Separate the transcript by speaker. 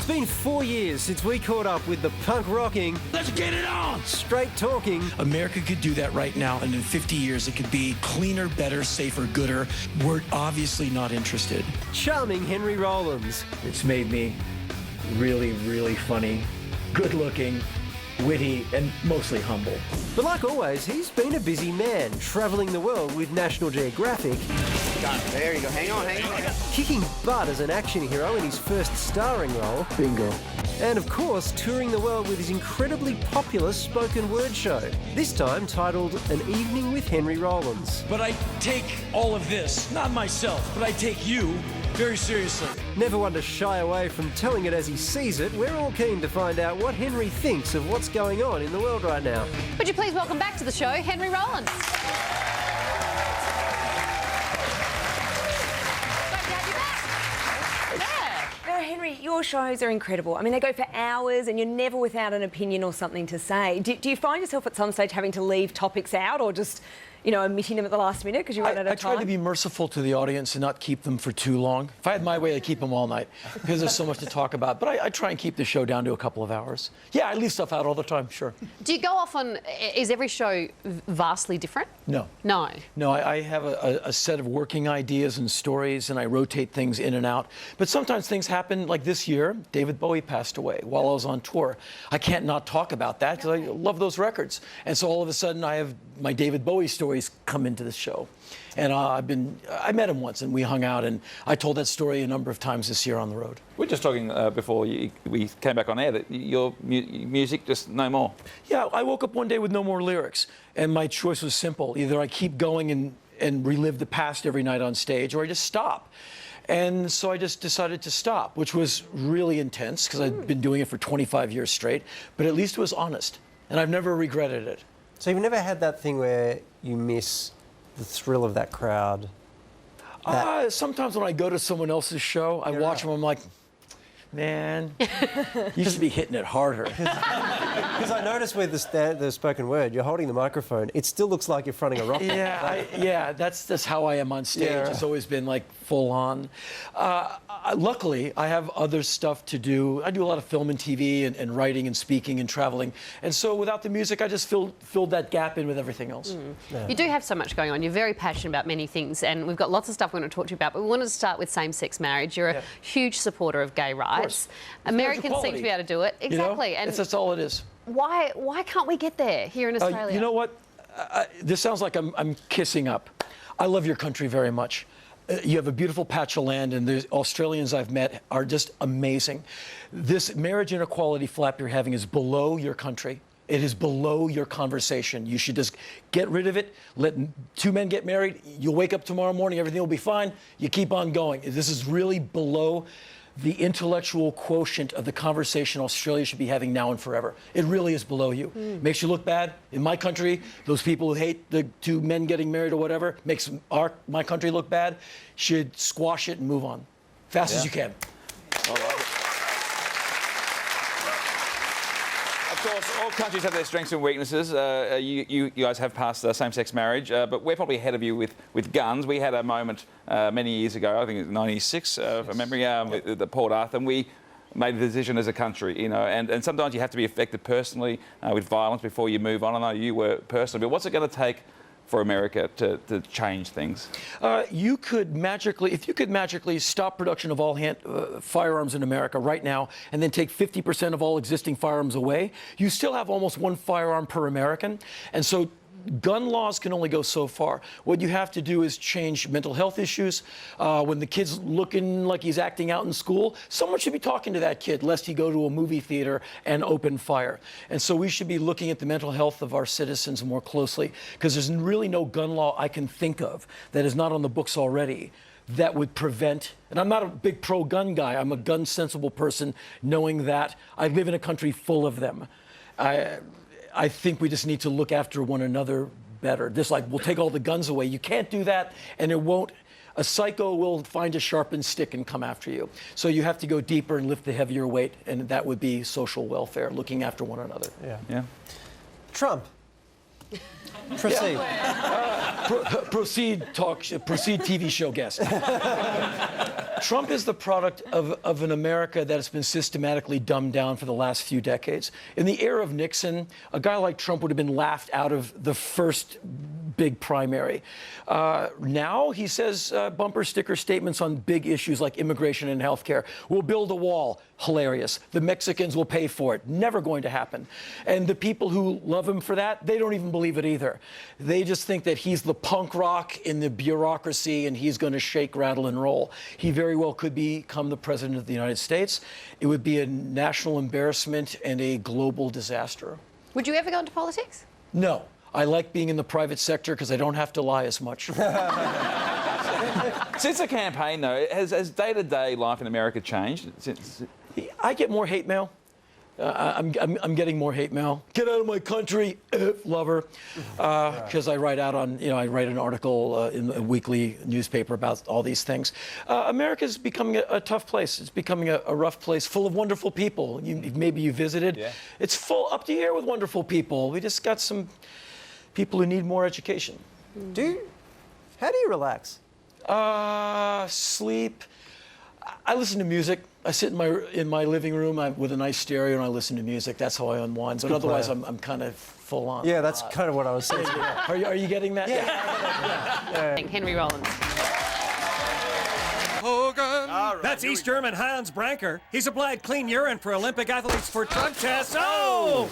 Speaker 1: It's been 4 years since we caught up with the punk-rocking,
Speaker 2: let's get it on,
Speaker 1: straight-talking.
Speaker 2: America could do that right now, and in 50 years it could be cleaner, better, safer, gooder. We're obviously not interested.
Speaker 1: Charming Henry Rollins.
Speaker 3: It's made me really, really funny, good-looking, witty, and mostly humble.
Speaker 1: But like always, he's been a busy man, travelling the world with National Geographic.
Speaker 4: There you go. Hang on.
Speaker 1: Kicking butt as an action hero in his first starring role.
Speaker 3: Bingo.
Speaker 1: And of course, touring the world with his incredibly popular spoken word show. This time titled An Evening with Henry Rollins.
Speaker 2: But I take all of this, not myself, but I take you very seriously.
Speaker 1: Never one to shy away from telling it as he sees it, we're all keen to find out what Henry thinks of what's going on in the world right now.
Speaker 5: Would you please welcome back to the show, Henry Rollins.
Speaker 6: Henry, your shows are incredible. I mean, they go for hours and you're never without an opinion or something to say. Do you find yourself at some stage having to leave topics out or just, you know, omitting them at the last minute because you run out of time?
Speaker 2: I try to be merciful to the audience and not keep them for too long. If I had my way, I'd keep them all night because there's so much to talk about. But I try and keep the show down to a couple of hours. Yeah, I leave stuff out all the time, sure.
Speaker 5: Do you go off on... Is every show vastly different?
Speaker 2: No.
Speaker 5: No?
Speaker 2: No, I have a set of working ideas and stories, and I rotate things in and out. But sometimes things happen, like this year, David Bowie passed away while I was on tour. I can't not talk about that because I love those records. And so all of a sudden, I have my David Bowie stories come into the show. And I met him once, and we hung out, and I told that story a number of times this year on the road.
Speaker 7: We're just talking before we came back on air that your music just no more.
Speaker 2: Yeah, I woke up one day with no more lyrics, and my choice was simple. Either I keep going and relive the past every night on stage, or I just stop. And so I just decided to stop, which was really intense, because I'd been doing it for 25 years straight, but at least it was honest, and I've never regretted it.
Speaker 1: So you've never had that thing where you miss the thrill of that crowd?
Speaker 2: Sometimes when I go to someone else's show, I watch them, I'm like, man, you should be hitting it harder.
Speaker 1: Because I noticed with the spoken word, you're holding the microphone, it still looks like you're fronting a rock band.
Speaker 2: Yeah, that's how I am on stage. Yeah. It's always been like full on. Luckily, I have other stuff to do. I do a lot of film and TV and writing and speaking and traveling. And so without the music, I just filled that gap in with everything else.
Speaker 5: Yeah. You do have so much going on. You're very passionate about many things, and we've got lots of stuff we want to talk to you about, but we wanted to start with same-sex marriage. You're a huge supporter of gay rights. Americans seem to be able to do it. Exactly.
Speaker 2: You know? And that's all it is.
Speaker 5: Why can't we get there here in Australia?
Speaker 2: You know what? This sounds like I'm kissing up. I love your country very much. You have a beautiful patch of land, and the Australians I've met are just amazing. This marriage inequality flap you're having is below your country. It is below your conversation. You should just get rid of it. Let two men get married. You'll wake up tomorrow morning, everything will be fine. You keep on going. This is really below the intellectual quotient of the conversation Australia should be having now and forever. It really is below you. Makes you look bad. In my country, those people who hate the two men getting married or whatever, makes my country look bad, should squash it and move on. Fast as you can.
Speaker 7: All right. Of course, all countries have their strengths and weaknesses. You guys have passed same-sex marriage, but we're probably ahead of you with guns. We had a moment many years ago, I think it was 96, from memory, with Port Arthur, and we made the decision as a country, you know, and sometimes you have to be affected personally with violence before you move on. I know you were personally, but what's it going to take for America to change things?
Speaker 2: If you could magically stop production of all firearms in America right now and then take 50% of all existing firearms away, you still have almost one firearm per American. And so gun laws can only go so far. What you have to do is change mental health issues. When the kid's looking like he's acting out in school, someone should be talking to that kid lest he go to a movie theater and open fire. And so we should be looking at the mental health of our citizens more closely, because there's really no gun law I can think of that is not on the books already that would prevent, and I'm not a big pro-gun guy, I'm a gun-sensible person, knowing that I live in a country full of them. I think we just need to look after one another better. Just like we'll take all the guns away. You can't do that, and it won't. A psycho will find a sharpened stick and come after you. So you have to go deeper and lift the heavier weight, and that would be social welfare, looking after one another.
Speaker 1: Yeah. Trump. Proceed.
Speaker 2: Proceed TV show guest. Trump is the product of an America that has been systematically dumbed down for the last few decades. In the era of Nixon, a guy like Trump would have been laughed out of the first big primary. Now he says bumper sticker statements on big issues like immigration and healthcare. We'll build a wall. Hilarious. The Mexicans will pay for it. Never going to happen. And the people who love him for that, they don't even believe it either. They just think that he's the punk rock in the bureaucracy and he's going to shake, rattle, and roll. He very well could become the president of the United States. It would be a national embarrassment and a global disaster.
Speaker 5: Would you ever go into politics?
Speaker 2: No. I like being in the private sector because I don't have to lie as much.
Speaker 7: Since the campaign, though, has day-to-day life in America changed?
Speaker 2: I get more hate mail. I'm getting more hate mail. Get out of my country, lover. Because I write out on, I write an article in a weekly newspaper about all these things. America's becoming a tough place. It's becoming a rough place full of wonderful people. Maybe you visited. Yeah. It's full up to here with wonderful people. We just got some people who need more education.
Speaker 1: How do you relax?
Speaker 2: Sleep. I listen to music. I sit in my living room with a nice stereo and I listen to music. That's how I unwind. But otherwise, I'm kind of full on.
Speaker 1: Yeah, that's kind of what I was saying.
Speaker 2: Are you getting that?
Speaker 1: Yeah.
Speaker 5: Henry Rollins.
Speaker 8: Hogan.
Speaker 9: Right, that's East German Hans Branker. He supplied clean urine for Olympic athletes for drug tests. Oh!